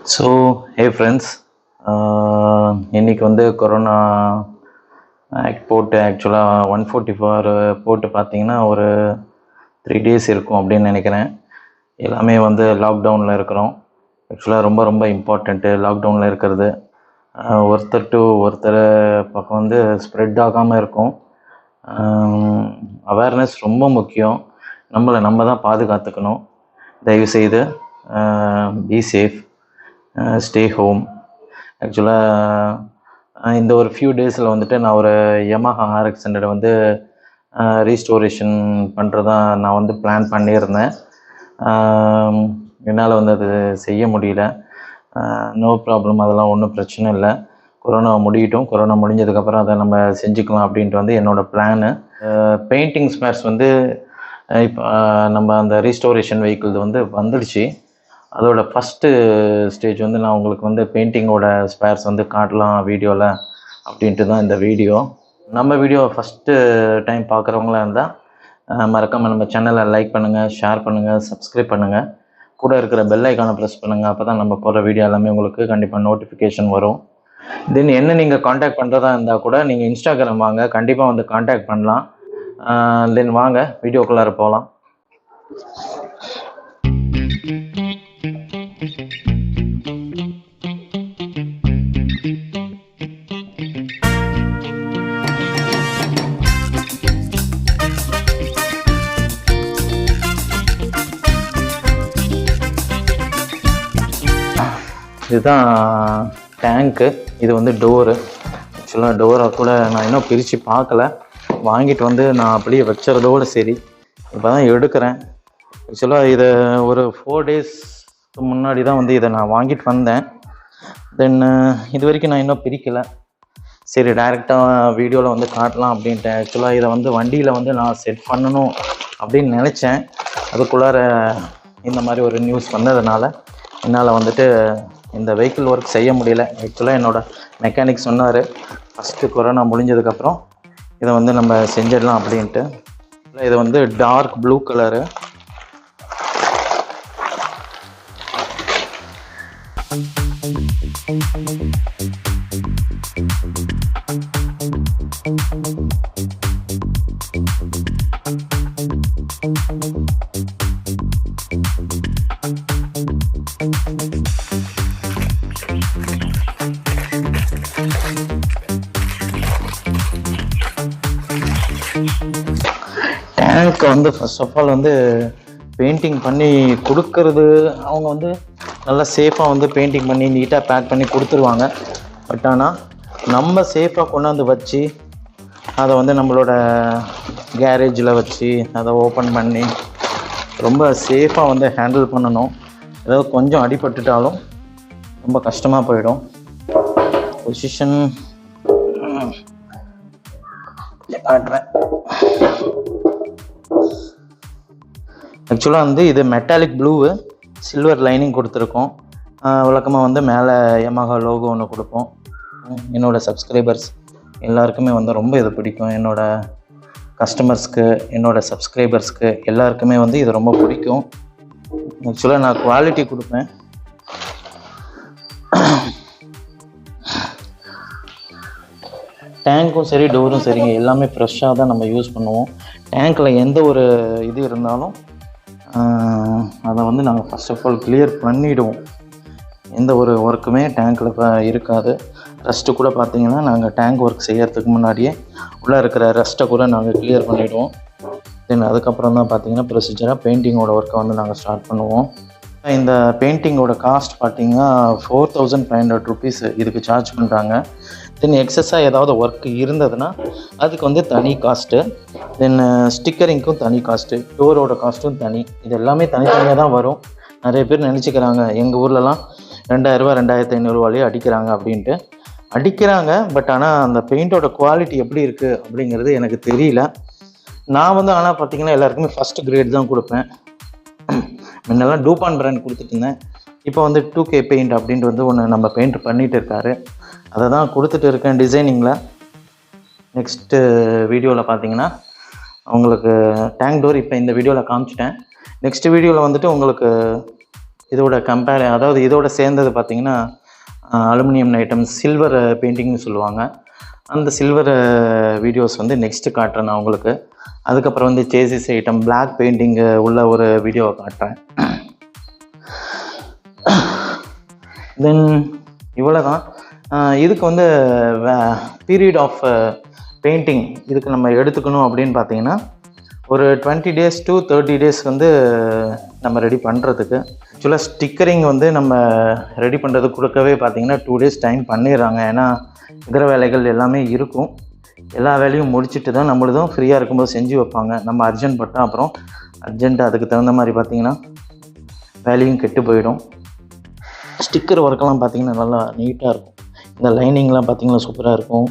So hey friends, இன்றைக்கி வந்து corona act போட்டு ஆக்சுவலாக 144 போட்டு பார்த்தீங்கன்னா ஒரு 3 days இருக்கும் அப்படின்னு நினைக்கிறேன். எல்லாமே வந்து லாக்டவுனில் இருக்கிறோம். ஆக்சுவலாக ரொம்ப ரொம்ப இம்பார்ட்டண்ட்டு லாக்டவுனில் இருக்கிறது. ஒருத்தர் டு ஒருத்தர் பக்கம் வந்து ஸ்ப்ரெட் ஆகாமல் இருக்கும். அவேர்னஸ் ரொம்ப முக்கியம். நம்ம தான் பாதுகாத்துக்கணும். தயவுசெய்து பி சேஃப், ஸ்டே ஹோம். ஆக்சுவலாக இந்த ஒரு ஃபியூ டேஸில் வந்துட்டு நான் ஒரு Yamaha RX 100 வந்து ரீஸ்டோரேஷன் பண்ணுறதா நான் வந்து பிளான் பண்ணியிருந்தேன். என்னால் வந்து அது செய்ய முடியல. நோ ப்ராப்ளம், அதெல்லாம் ஒன்றும் பிரச்சனை இல்லை. கொரோனா முடியட்டும், கொரோனா முடிஞ்சதுக்கப்புறம் அதை நம்ம செஞ்சுக்கலாம் அப்படின்ட்டு வந்து என்னோடய பிளானு. பெயிண்டிங் ஸ்பேர்ஸ் வந்து இப்போ நம்ம அந்த ரீஸ்டோரேஷன் வெஹிக்கிள் வந்து வந்துடுச்சு. அதோட ஃபஸ்ட்டு ஸ்டேஜ் வந்து நான் உங்களுக்கு வந்து பெயிண்டிங்கோட ஸ்பேர்ஸ் வந்து காட்டலாம் வீடியோவில் அப்படின்ட்டு தான் இந்த வீடியோ. நம்ம வீடியோ ஃபஸ்ட்டு டைம் பார்க்குறவங்களா இருந்தால் மறக்காமல் நம்ம சேனலை லைக் பண்ணுங்கள், ஷேர் பண்ணுங்கள், சப்ஸ்கிரைப் பண்ணுங்கள். கூட இருக்கிற பெல் ஐக்கானை ப்ரெஸ் பண்ணுங்கள். அப்போ தான் நம்ம போகிற வீடியோ எல்லாமே உங்களுக்கு கண்டிப்பாக நோட்டிஃபிகேஷன் வரும். தென் என்ன நீங்கள் காண்டாக்ட் பண்ணுறதா இருந்தால் கூட நீங்கள் இன்ஸ்டாகிராம் வாங்க, கண்டிப்பாக வந்து காண்டாக்ட் பண்ணலாம். தென் வாங்க வீடியோக்குள்ளார போகலாம். இதுதான் டேங்க்கு, இது வந்து டோரு. ஆக்சுவலாக டோரை கூட நான் இன்னும் பிரித்து பார்க்கல. வாங்கிட்டு வந்து நான் அப்படியே வச்சுறதோடு சரி. இப்போ தான் எடுக்கிறேன். ஆக்சுவலாக இதை ஒரு 4 days முன்னாடி தான் வந்து இதை நான் வாங்கிட்டு வந்தேன். தென் இது வரைக்கும் நான் இன்னும் பிரிக்கலை. சரி, டைரெக்டாக வீடியோவில் வந்து காட்டலாம் அப்படின்ட்டு. ஆக்சுவலாக இதை வந்து வண்டியில் வந்து நான் செட் பண்ணணும் அப்படின்னு நினச்சேன். அதுக்குள்ளார இந்த மாதிரி ஒரு நியூஸ் வந்ததுனால என்னால் வந்துட்டு இந்த வெஹிக்கிள் ஒர்க் செய்ய முடியல. ஆக்சுவலாக என்னோடய மெக்கானிக் சொன்னார், ஃபஸ்ட்டு கொரோனா முடிஞ்சதுக்கப்புறம் இதை வந்து நம்ம செஞ்சிடலாம் அப்படின்ட்டு. இது வந்து டார்க் ப்ளூ கலரு. டேங்க்கை வந்து ஃபர்ஸ்ட் ஆஃப் ஆல் வந்து பெயிண்டிங் பண்ணி கொடுக்கறது அவங்க வந்து நல்லா சேஃபாக வந்து பெயிண்டிங் பண்ணி நீட்டாக பேக் பண்ணி கொடுத்துருவாங்க. பட் ஆனால் நம்ம சேஃபாக கொண்டாந்து வச்சு அதை வந்து நம்மளோட கேரேஜில் வச்சு அதை ஓப்பன் பண்ணி ரொம்ப சேஃபாக வந்து ஹேண்டில் பண்ணணும். ஏதாவது கொஞ்சம் அடிபட்டுட்டாலும் ரொம்ப கஷ்டமாக போயிடும். பொசிஷன் காட்டுறேன். ஆக்சுவலாக வந்து இது மெட்டாலிக் ப்ளூவு, சில்வர் லைனிங் கொடுத்துருக்கோம். வழக்கமாக வந்து மேலே Yamaha லோகோ ஒன்று கொடுப்போம். என்னோடய சப்ஸ்கிரைபர்ஸ் எல்லாருக்குமே வந்து ரொம்ப இது பிடிக்கும். என்னோடய கஸ்டமர்ஸ்க்கு, என்னோடய சப்ஸ்கிரைபர்ஸ்க்கு எல்லாருக்குமே வந்து இது ரொம்ப பிடிக்கும். ஆக்சுவலாக நான் குவாலிட்டி கொடுப்பேன். டேங்க்கும் சரி, டோரும் சரிங்க, எல்லாமே ஃப்ரெஷ்ஷாக தான் நம்ம யூஸ் பண்ணுவோம். டேங்க்கில் எந்த ஒரு இது இருந்தாலும் அதை வந்து நாங்கள் ஃபஸ்ட் ஆஃப் ஆல் கிளியர் பண்ணிவிடுவோம். எந்த ஒரு ஒர்க்குமே டேங்க்கில் இருக்காது. ரஸ்ட்டு கூட பார்த்திங்கன்னா நாங்கள் டேங்க் ஒர்க் செய்யறதுக்கு முன்னாடியே உள்ளே இருக்கிற ரஸ்ட்டை கூட நாங்கள் கிளியர் பண்ணிவிடுவோம். தென் அதுக்கப்புறம் தான் பார்த்திங்கன்னா ப்ரொசீஜராக பெயிண்டிங்கோட ஒர்க்கை வந்து நாங்கள் ஸ்டார்ட் பண்ணுவோம். இந்த பெயிண்டிங்கோட காஸ்ட் பார்த்திங்கன்னா 4500 rupees இதுக்கு சார்ஜ் பண்ணுறாங்க. தென் எக்ஸஸாக ஏதாவது ஒர்க் இருந்ததுன்னா அதுக்கு வந்து தனி காஸ்ட்டு. தென் ஸ்டிக்கரிங்க்கும் தனி காஸ்ட்டு, டோரோட காஸ்ட்டும் தனி. இது எல்லாமே தனித்தனியாக தான் வரும். நிறைய பேர் நினச்சிக்கிறாங்க எங்கள் ஊர்லலாம் 2000 2500 அடிக்கிறாங்க அப்படின்ட்டு. அடிக்கிறாங்க, பட் ஆனால் அந்த பெயிண்டோட குவாலிட்டி எப்படி இருக்குது அப்படிங்கிறது எனக்கு தெரியல. நான் வந்து ஆனால் பார்த்திங்கன்னா எல்லாருக்குமே ஃபஸ்ட்டு கிரேட் தான் கொடுப்பேன். முன்னெல்லாம் டூபான் பிராண்ட் கொடுத்துட்டு இருந்தேன். இப்போ வந்து 2K பெயிண்ட் அப்படின்ட்டு வந்து ஒன்று நம்ம பெயிண்ட் பண்ணிகிட்டு இருக்காரு. அதை தான் கொடுத்துட்டு இருக்கேன் டிசைனிங்கில். நெக்ஸ்ட்டு வீடியோவில் பார்த்தீங்கன்னா உங்களுக்கு டேங்க் டோர் இப்போ இந்த வீடியோவில் காமிச்சிட்டேன். நெக்ஸ்ட் வீடியோவில் வந்துட்டு உங்களுக்கு இதோட அதாவது இதோட சேர்ந்தது பார்த்திங்கன்னா அலுமினியம் ஐட்டம் சில்வர் பெயிண்டிங்னு சொல்லுவாங்க. அந்த சில்வர் வீடியோஸ் வந்து நெக்ஸ்ட்டு காட்டுறேன் நான் உங்களுக்கு. அதுக்கப்புறம் வந்து சேசிஸ் ஐட்டம் பிளாக் பெயிண்டிங்கு உள்ள ஒரு வீடியோவை காட்டுறேன். தென் இவ்வளோ தான். இதுக்கு வந்து பீரியட் ஆஃப் பெயிண்டிங் இதுக்கு நம்ம எடுத்துக்கணும் அப்படின்னு பார்த்தீங்கன்னா ஒரு 20 days to 30 days வந்து நம்ம ரெடி பண்ணுறதுக்கு. ஆக்சுவலாக ஸ்டிக்கரிங் வந்து நம்ம ரெடி பண்ணுறதுக்கு கொடுக்கவே பார்த்தீங்கன்னா 2 days டைம் பண்ணிடுறாங்க. ஏன்னா இதர வேலைகள் எல்லாமே இருக்கும். எல்லா வேலையும் முடிச்சுட்டு தான் நம்மளதும் ஃப்ரீயாக இருக்கும்போது செஞ்சு வைப்பாங்க. நம்ம அர்ஜென்ட் பட்டால் அப்புறம் அதுக்கு தகுந்த மாதிரி பார்த்திங்கன்னா வேலையும் கெட்டு போயிடும். ஸ்டிக்கர் ஒர்க்கெல்லாம் பார்த்திங்கன்னா நல்லா நீட்டாக இருக்கும். இந்த லைனிங்லாம் பார்த்திங்கன்னா சூப்பராக இருக்கும்.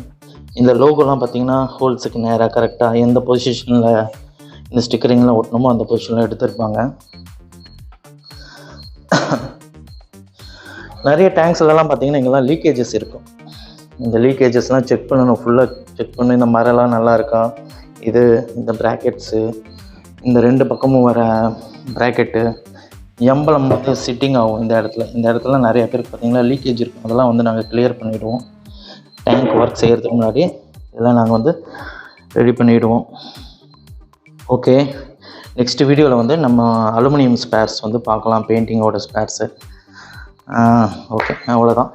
இந்த லோகோலாம் பார்த்திங்கன்னா ஹோல்ஸுக்கு நேராக கரெக்டாக எந்த பொசிஷனில் இந்த ஸ்டிக்கரிங்லாம் ஒட்டணுமோ அந்த பொசிஷனில் எடுத்துருப்பாங்க. நிறைய டேங்க்ஸ்லாம் பார்த்திங்கன்னா இங்கெல்லாம் லீக்கேஜஸ் இருக்கும். இந்த லீக்கேஜஸ்லாம் செக் பண்ணணும், ஃபுல்லாக செக் பண்ணணும். இந்த மரம்லாம் நல்லா இருக்கா, இந்த ப்ராக்கெட்ஸு, இந்த 2 பக்கமும் வர ப்ராக்கெட்டு, எம்பளம் வந்து சிட்டிங் ஆகும் இந்த இடத்துல நிறைய பேருக்கு பார்த்திங்கன்னா லீக்கேஜ் இருக்கும். அதெல்லாம் வந்து நாங்கள் கிளியர் பண்ணிவிடுவோம். டேங்க் ஒர்க் செய்கிறதுக்கு முன்னாடி இதெல்லாம் நாங்கள் வந்து ரெடி பண்ணிவிடுவோம். ஓகே, நெக்ஸ்ட் வீடியோவில் வந்து நம்ம அலுமினியம் ஸ்பேர்ஸ் வந்து பார்க்கலாம், பெயிண்டிங்கோட ஸ்பேர்ஸு. ஓகே, அவ்வளோதான்.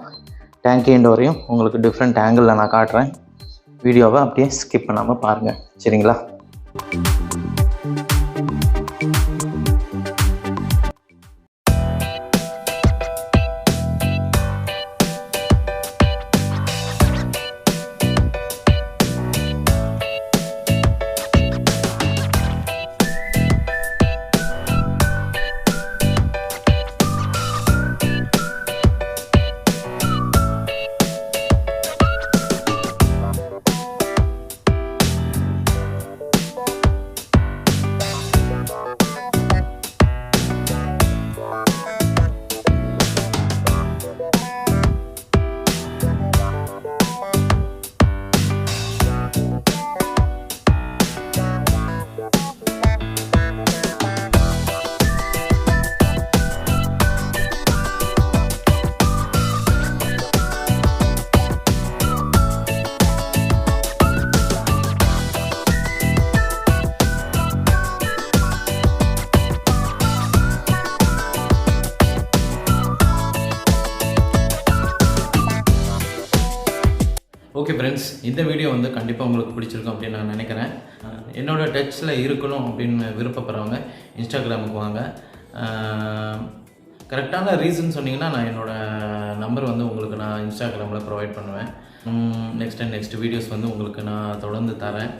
டேங்க் எண்ட் வரையும் உங்களுக்கு டிஃப்ரெண்ட் ஆங்கிளில் நான் காட்டுறேன். வீடியோவை அப்படியே ஸ்கிப் பண்ணாமல் பாருங்கள், சரிங்களா? ஓகே ஃப்ரெண்ட்ஸ், இந்த வீடியோ வந்து கண்டிப்பாக உங்களுக்கு பிடிச்சிருக்கும் அப்படின்னு நான் நினைக்கிறேன். என்னோடய டச்சில் இருக்கணும் அப்படின்னு விருப்பப்படுறவங்க இன்ஸ்டாகிராமுக்கு வாங்க. கரெக்டான ரீசன் சொன்னீங்கன்னா நான் என்னோடய நம்பர் வந்து உங்களுக்கு நான் இன்ஸ்டாகிராமில் ப்ரொவைட் பண்ணுவேன். நெக்ஸ்ட் வீடியோஸ் வந்து உங்களுக்கு நான் தொடர்ந்து தரேன்.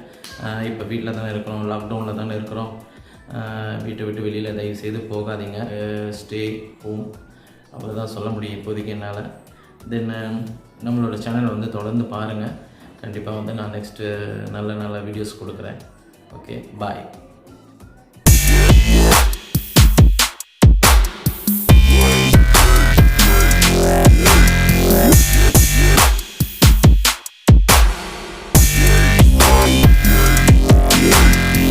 இப்போ வீட்டில் தானே இருக்கிறோம், லாக்டவுனில் தானே இருக்கிறோம். வீட்டை விட்டு வெளியில் தயவு செய்து போகாதீங்க. ஸ்டே ஹோம், அவ்வளோதான் சொல்ல முடியும் இப்போதைக்கு என்னால். தென் நம்மளோட சேனல் வந்து தொடர்ந்து பாருங்கள். கண்டிப்பாக வந்து நான் நெக்ஸ்ட்டு நல்ல வீடியோஸ் கொடுக்குறேன். ஓகே, பாய்.